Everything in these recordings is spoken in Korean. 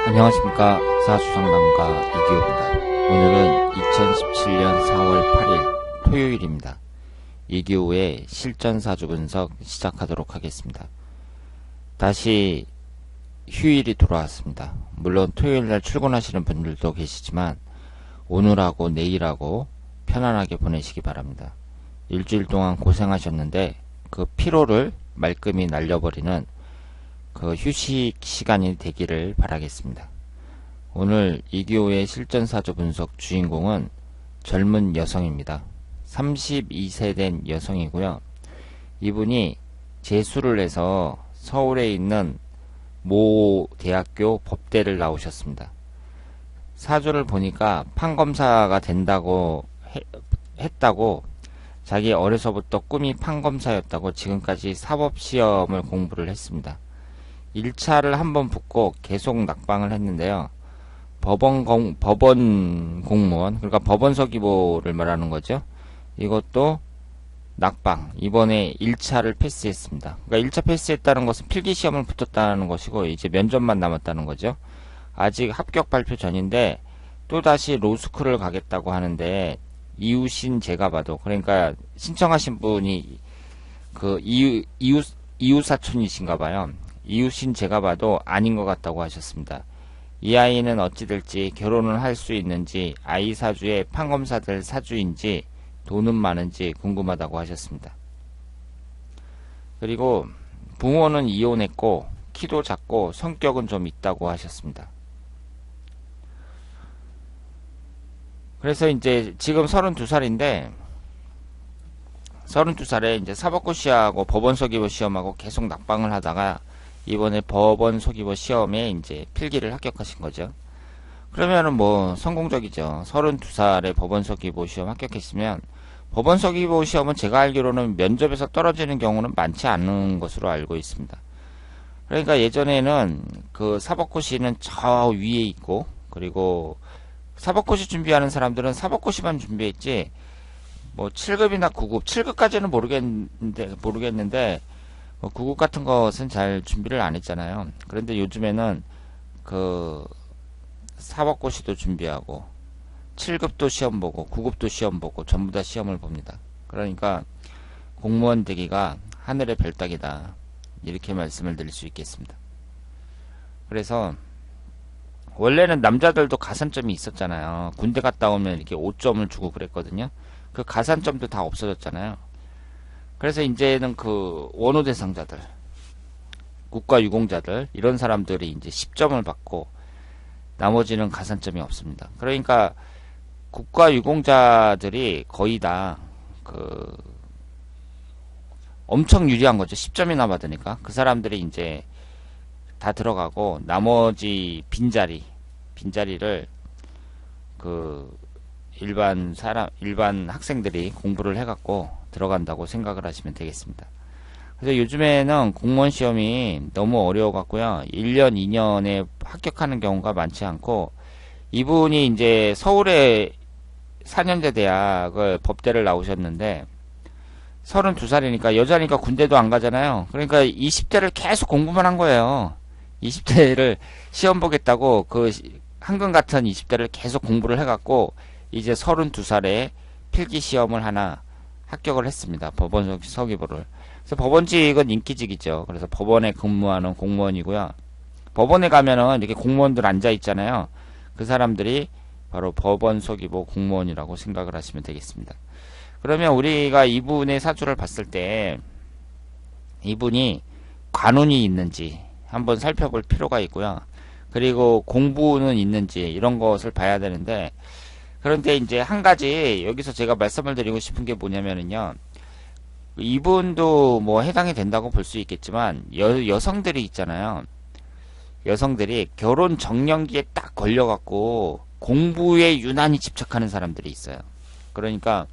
안녕하십니까. 사주상담가 이기호입니다. 오늘은 2017년 4월 8일 토요일입니다. 이기호의 실전사주 분석 시작하도록 하겠습니다. 다시 휴일이 돌아왔습니다. 물론 토요일날 출근하시는 분들도 계시지만 오늘하고 내일하고 편안하게 보내시기 바랍니다. 일주일 동안 고생하셨는데 그 피로를 말끔히 날려버리는 그 휴식 시간이 되기를 바라겠습니다. 오늘 이기호의 실전사주 분석 주인공은 젊은 여성입니다. 32세 된 여성이고요. 이분이 재수를 해서 서울에 있는 모 대학교 법대를 나오셨습니다. 사주를 보니까 판검사가 된다고 했다고, 자기 어려서부터 꿈이 판검사였다고 지금까지 사법시험을 공부를 했습니다. 1차를 한번 붙고 계속 낙방을 했는데요. 법원 공무원, 그러니까 법원서기보를 말하는 거죠. 이것도 낙방, 이번에 1차를 패스했습니다. 그러니까 1차 패스했다는 것은 필기시험을 붙었다는 것이고 이제 면접만 남았다는 거죠. 아직 합격 발표 전인데 또다시 로스쿨을 가겠다고 하는데, 이웃인 제가 봐도, 그러니까 신청하신 분이 그 이웃 사촌이신가 봐요. 이웃인 제가 봐도 아닌 것 같다고 하셨습니다. 이 아이는 어찌 될지, 결혼을 할 수 있는지, 아이 사주에 판검사들 사주인지, 돈은 많은지 궁금하다고 하셨습니다. 그리고 부모는 이혼했고 키도 작고 성격은 좀 있다고 하셨습니다. 그래서 이제 지금 32살인데 32살에 이제 사법고시하고 법원서기보 시험하고 계속 낙방을 하다가 이번에 법원서기보 시험에 이제 필기를 합격하신 거죠. 그러면은 뭐 성공적이죠. 32살에 법원서기보 시험 합격했으면, 법원서기보 시험은 제가 알기로는 면접에서 떨어지는 경우는 많지 않은 것으로 알고 있습니다. 그러니까 예전에는 그 사법고시는 저 위에 있고, 그리고 사법고시 준비하는 사람들은 사법고시만 준비했지 뭐 7급이나 9급, 7급까지는 모르겠는데 뭐 9급 같은 것은 잘 준비를 안 했잖아요. 그런데 요즘에는 그 사법고시도 준비하고 7급도 시험 보고 9급도 시험 보고 전부 다 시험을 봅니다. 그러니까 공무원 되기가 하늘의 별 따기다, 이렇게 말씀을 드릴 수 있겠습니다. 그래서 원래는 남자들도 가산점이 있었잖아요. 군대 갔다 오면 이렇게 5점을 주고 그랬거든요. 그 가산점도 다 없어졌잖아요. 그래서 이제는 그 원호 대상자들, 국가유공자들, 이런 사람들이 이제 10점을 받고 나머지는 가산점이 없습니다. 그러니까 국가유공자들이 거의 다 그 엄청 유리한 거죠. 10점이나 받으니까 그 사람들이 이제 다 들어가고, 나머지 빈자리를 그 일반 학생들이 공부를 해갖고 들어간다고 생각을 하시면 되겠습니다. 그래서 요즘에는 공무원 시험이 너무 어려워갖고요. 1년, 2년에 합격하는 경우가 많지 않고, 이분이 이제 서울의 4년제 대학을 법대를 나오셨는데 32살이니까 여자니까 군대도 안 가잖아요. 그러니까 20대를 계속 공부만 한 거예요. 20대를 시험 보겠다고 그 한금 같은 20대를 계속 공부를 해갖고 이제 32살에 필기 시험을 하나 합격을 했습니다. 법원 서기보를. 그래서 법원직은 인기직이죠. 그래서 법원에 근무하는 공무원이고요. 법원에 가면은 이렇게 공무원들 앉아 있잖아요. 그 사람들이 바로 법원 서기보 공무원이라고 생각을 하시면 되겠습니다. 그러면 우리가 이분의 사주를 봤을 때 이분이 관운이 있는지 한번 살펴볼 필요가 있고요. 그리고 공부는 있는지 이런 것을 봐야 되는데, 그런데 이제 한 가지 여기서 제가 말씀을 드리고 싶은 게 뭐냐면은요, 이분도 뭐 해당이 된다고 볼 수 있겠지만 여성들이 있잖아요. 여성들이 결혼 정년기에 딱 걸려갖고 공부에 유난히 집착하는 사람들이 있어요. 그러니까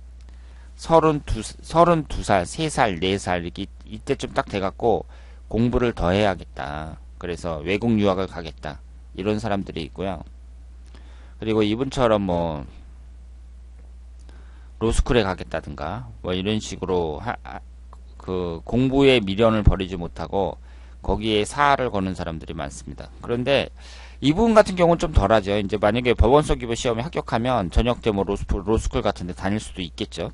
32살, 3살, 4살 이렇게 이때쯤 딱 돼갖고 공부를 더 해야겠다, 그래서 외국 유학을 가겠다, 이런 사람들이 있고요. 그리고 이분처럼 뭐 로스쿨에 가겠다든가 뭐 이런 식으로 그 공부에 미련을 버리지 못하고 거기에 사활을 거는 사람들이 많습니다. 그런데 이분 같은 경우는 좀 덜하죠. 이제 만약에 법원서 기부 시험에 합격하면 저녁 때 뭐 로스쿨 같은 데 다닐 수도 있겠죠.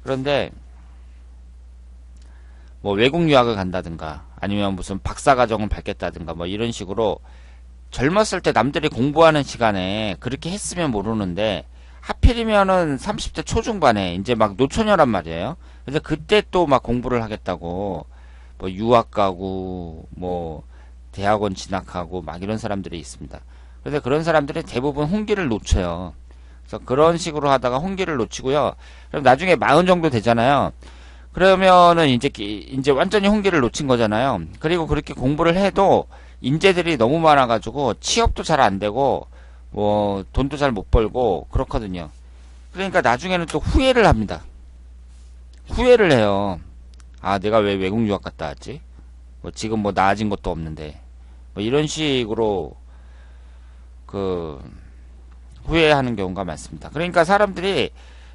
그런데 뭐 외국 유학을 간다든가 아니면 무슨 박사과정을 밟겠다든가 뭐 이런 식으로 젊었을 때 남들이 공부하는 시간에 그렇게 했으면 모르는데 하필이면은 30대 초중반에 이제 막 노처녀란 말이에요. 그래서 그때 또 막 공부를 하겠다고 뭐 유학 가고 뭐 대학원 진학하고 막 이런 사람들이 있습니다. 그래서 그런 사람들이 대부분 홍기를 놓쳐요. 그래서 그런 식으로 하다가 홍기를 놓치고요. 그럼 나중에 40 정도 되잖아요. 그러면은 이제 완전히 홍기를 놓친 거잖아요. 그리고 그렇게 공부를 해도 인재들이 너무 많아가지고 취업도 잘 안 되고 뭐 돈도 잘 못 벌고 그렇거든요. 그러니까 나중에는 또 후회를 합니다. 후회를 해요. 아, 내가 왜 외국 유학 갔다 왔지? 뭐 지금 뭐 나아진 것도 없는데 뭐 이런 식으로 그 후회하는 경우가 많습니다. 그러니까 사람들이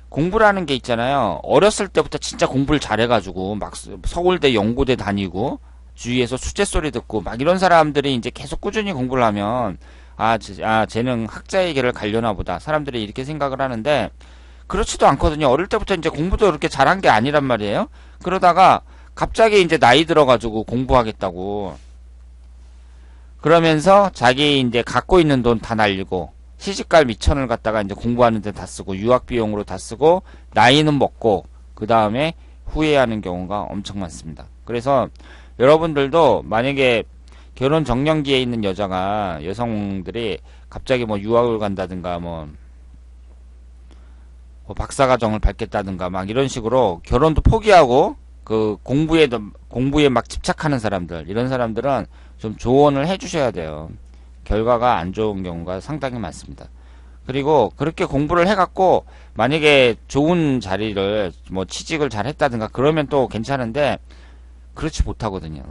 공부라는 게 있잖아요. 어렸을 때부터 진짜 공부를 잘해가지고 막 서울대, 연고대 다니고 주위에서 수재 소리 듣고 막 이런 사람들이 이제 계속 꾸준히 공부를 하면 쟤는 학자의 길을 가려나 보다. 사람들이 이렇게 생각을 하는데 그렇지도 않거든요. 어릴 때부터 이제 공부도 그렇게 잘한 게 아니란 말이에요. 그러다가 갑자기 이제 나이 들어가지고 공부하겠다고 그러면서 자기 이제 갖고 있는 돈 다 날리고 시집갈 미천을 갖다가 이제 공부하는 데 다 쓰고 유학 비용으로 다 쓰고 나이는 먹고 그 다음에 후회하는 경우가 엄청 많습니다. 그래서 여러분들도 만약에 결혼 정년기에 있는 여성들이 갑자기 뭐 유학을 간다든가 뭐 박사과정을 밟겠다든가 막 이런 식으로 결혼도 포기하고 그 공부에 막 집착하는 사람들, 이런 사람들은 좀 조언을 해주셔야 돼요. 결과가 안 좋은 경우가 상당히 많습니다. 그리고 그렇게 공부를 해갖고 만약에 좋은 자리를 뭐 취직을 잘 했다든가 그러면 또 괜찮은데 그렇지 못하거든요.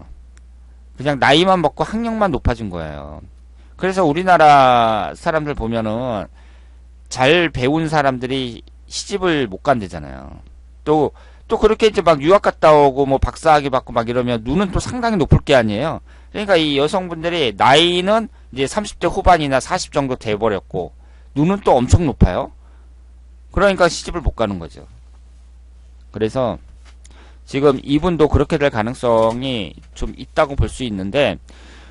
그냥 나이만 먹고 학력만 높아진 거예요. 그래서 우리나라 사람들 보면은 잘 배운 사람들이 시집을 못 간대잖아요. 또 그렇게 이제 막 유학 갔다 오고 뭐 박사학위 받고 막 이러면 눈은 또 상당히 높을 게 아니에요. 그러니까 이 여성분들이 나이는 이제 30대 후반이나 40 정도 돼버렸고 눈은 또 엄청 높아요. 그러니까 시집을 못 가는 거죠. 그래서 지금 이분도 그렇게 될 가능성이 좀 있다고 볼 수 있는데,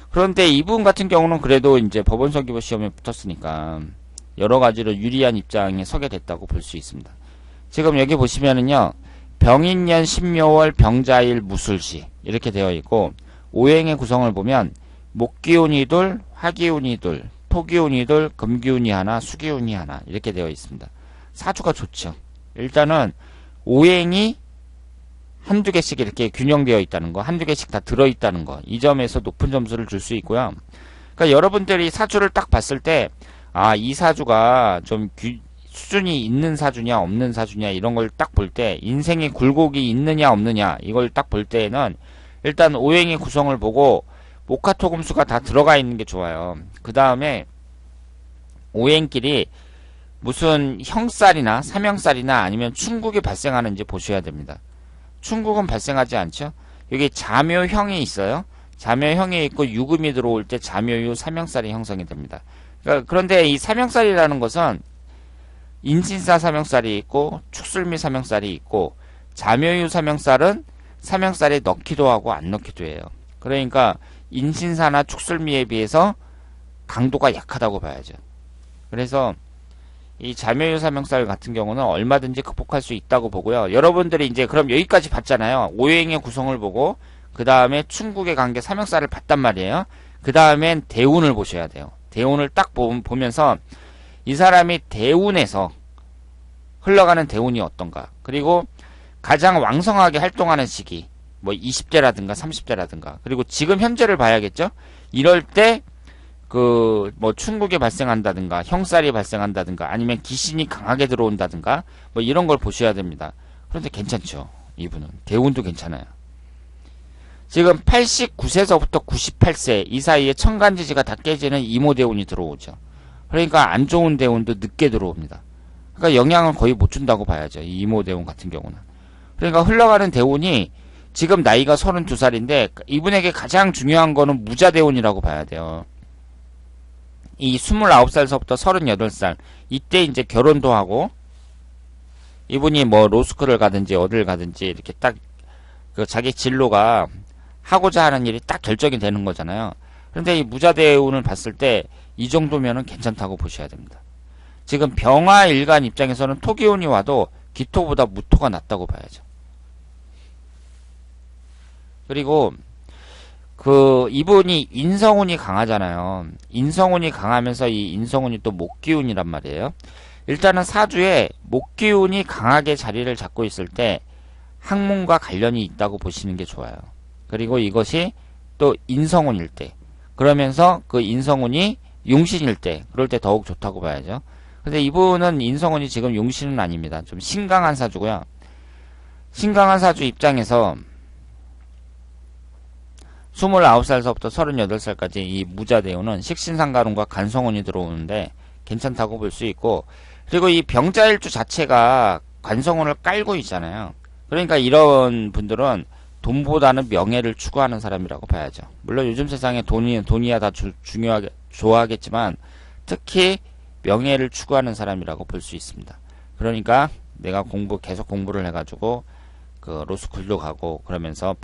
그런데 이분 같은 경우는 그래도 이제 법원서 기부 시험에 붙었으니까 여러 가지로 유리한 입장에 서게 됐다고 볼 수 있습니다. 지금 여기 보시면은요, 병인년 신묘월 병자일 무술시 이렇게 되어 있고, 오행의 구성을 보면 목기운이 둘, 화기운이 둘, 토기운이 둘, 금기운이 하나, 수기운이 하나 이렇게 되어 있습니다. 사주가 좋죠. 일단은 오행이 한두 개씩 이렇게 균형되어 있다는 거, 한두 개씩 다 들어있다는 거, 이 점에서 높은 점수를 줄 수 있고요. 그러니까 여러분들이 사주를 딱 봤을 때, 아, 이 사주가 좀 수준이 있는 사주냐 없는 사주냐 이런 걸 딱 볼 때, 인생의 굴곡이 있느냐 없느냐 이걸 딱 볼 때에는 일단 오행의 구성을 보고 목화토금수가 다 들어가 있는 게 좋아요. 그 다음에 오행끼리 무슨 형살이나 삼형살이나 아니면 충국이 발생하는지 보셔야 됩니다. 충국은 발생하지 않죠. 여기 자묘형이 있어요. 자묘형이 있고 유금이 들어올 때 자묘유 삼형살이 형성이 됩니다. 그런데 이 삼형살이라는 것은 인신사 삼형살이 있고 축술미 삼형살이 있고, 자묘유 삼형살은 삼형살에 넣기도 하고 안 넣기도 해요. 그러니까 인신사나 축술미에 비해서 강도가 약하다고 봐야죠. 그래서 이 자묘유 삼형살 같은 경우는 얼마든지 극복할 수 있다고 보고요. 여러분들이 이제 그럼 여기까지 봤잖아요. 오행의 구성을 보고 그 다음에 충국의 관계 삼형살을 봤단 말이에요. 그 다음엔 대운을 보셔야 돼요. 대운을 딱 보면서 이 사람이 대운에서 흘러가는 대운이 어떤가, 그리고 가장 왕성하게 활동하는 시기, 뭐 20대라든가 30대라든가, 그리고 지금 현재를 봐야겠죠. 이럴 때 뭐 충국이 발생한다든가 형살이 발생한다든가 아니면 귀신이 강하게 들어온다든가 뭐 이런 걸 보셔야 됩니다. 그런데 괜찮죠. 이분은 대운도 괜찮아요. 지금 89세서부터 98세 이 사이에 천간지지가 다 깨지는 이모대운이 들어오죠. 그러니까 안 좋은 대운도 늦게 들어옵니다. 그러니까 영향을 거의 못 준다고 봐야죠. 이 이모대운 같은 경우는. 그러니까 흘러가는 대운이 지금 나이가 32살인데 이분에게 가장 중요한 거는 무자대운이라고 봐야 돼요. 이 29살서부터 38살 이때 이제 결혼도 하고 이분이 뭐 로스쿨을 가든지 어딜 가든지 이렇게 딱 그 자기 진로가 하고자 하는 일이 딱 결정이 되는 거잖아요. 그런데 이 무자대운을 봤을 때 이 정도면은 괜찮다고 보셔야 됩니다. 지금 병화일간 입장에서는 토기운이 와도 기토보다 무토가 낫다고 봐야죠. 그리고 그 이분이 인성운이 강하잖아요. 인성운이 강하면서 이 인성운이 또 목기운이란 말이에요. 일단은 사주에 목기운이 강하게 자리를 잡고 있을 때 학문과 관련이 있다고 보시는 게 좋아요. 그리고 이것이 또 인성운일 때, 그러면서 그 인성운이 용신일 때, 그럴 때 더욱 좋다고 봐야죠. 근데 이분은 인성운이 지금 용신은 아닙니다. 좀 신강한 사주고요. 신강한 사주 입장에서 29살서부터 38살까지 이 무자대운은 식신상가운과 간성운이 들어오는데 괜찮다고 볼 수 있고, 그리고 이 병자일주 자체가 관성운을 깔고 있잖아요. 그러니까 이런 분들은 돈보다는 명예를 추구하는 사람이라고 봐야죠. 물론 요즘 세상에 돈이야 다 중요하게 좋아하겠지만 특히 명예를 추구하는 사람이라고 볼 수 있습니다. 그러니까 내가 계속 공부를 해가지고 그 로스쿨도 가고 그러면서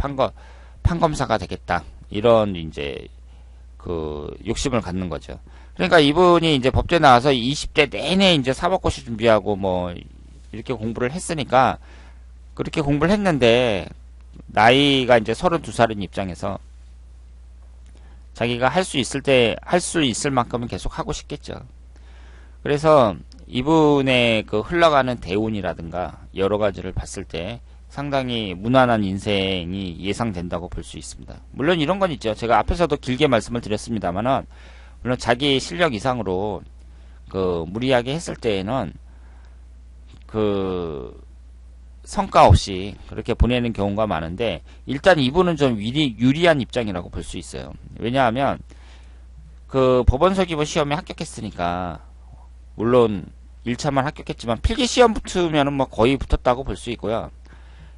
판검사가 되겠다, 이런 이제 그 욕심을 갖는 거죠. 그러니까 이분이 이제 법대 나와서 20대 내내 이제 사법고시 준비하고 뭐 이렇게 공부를 했으니까, 그렇게 공부를 했는데 나이가 이제 32살인 입장에서 자기가 할 수 있을 만큼은 계속 하고 싶겠죠. 그래서 이분의 그 흘러가는 대운이라든가 여러 가지를 봤을 때 상당히 무난한 인생이 예상된다고 볼 수 있습니다. 물론 이런 건 있죠. 제가 앞에서도 길게 말씀을 드렸습니다만은, 물론 자기 실력 이상으로 그 무리하게 했을 때에는 그 성과 없이 그렇게 보내는 경우가 많은데, 일단 이분은 좀 유리한 입장이라고 볼 수 있어요. 왜냐하면 그 법원서기부 시험에 합격했으니까, 물론 1차만 합격했지만 필기 시험 붙으면은 뭐 거의 붙었다고 볼 수 있고요.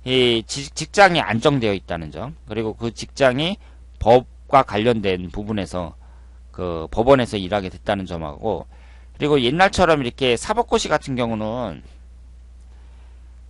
이 직장이 안정되어 있다는 점, 그리고 그 직장이 법과 관련된 부분에서 그 법원에서 일하게 됐다는 점하고, 그리고 옛날처럼 이렇게 사법고시 같은 경우는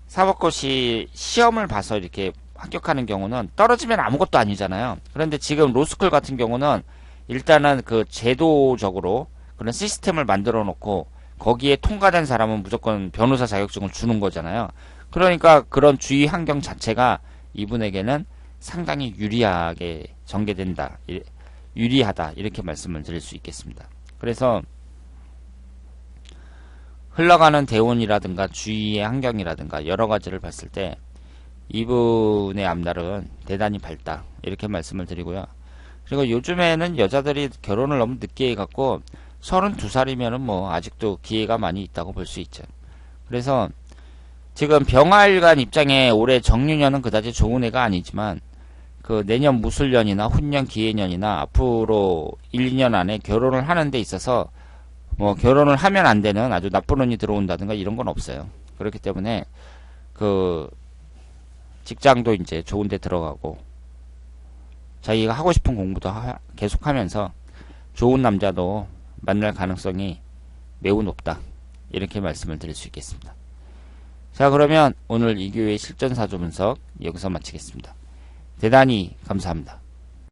사법고시 시험을 봐서 이렇게 합격하는 경우는 떨어지면 아무것도 아니잖아요. 그런데 지금 로스쿨 같은 경우는 일단은 그 제도적으로 그런 시스템을 만들어 놓고 거기에 통과된 사람은 무조건 변호사 자격증을 주는 거잖아요. 그러니까 그런 주의 환경 자체가 이분에게는 상당히 유리하게 전개된다, 유리하다, 이렇게 말씀을 드릴 수 있겠습니다. 그래서 흘러가는 대운이라든가 주위의 환경이라든가 여러 가지를 봤을 때 이분의 앞날은 대단히 밝다, 이렇게 말씀을 드리고요. 그리고 요즘에는 여자들이 결혼을 너무 늦게 해갖고 32살이면은 뭐 아직도 기회가 많이 있다고 볼 수 있죠. 그래서 지금 병화일간 입장에 올해 정유년은 그다지 좋은 해가 아니지만 그 내년 무술년이나 훈년 기해년이나 앞으로 1, 2년 안에 결혼을 하는 데 있어서 뭐 결혼을 하면 안 되는 아주 나쁜 운이 들어온다든가 이런 건 없어요. 그렇기 때문에 그 직장도 이제 좋은 데 들어가고 자기가 하고 싶은 공부도 계속 하면서 좋은 남자도 만날 가능성이 매우 높다, 이렇게 말씀을 드릴 수 있겠습니다. 자, 그러면 오늘 이교의 실전사주 분석 여기서 마치겠습니다. 대단히 감사합니다.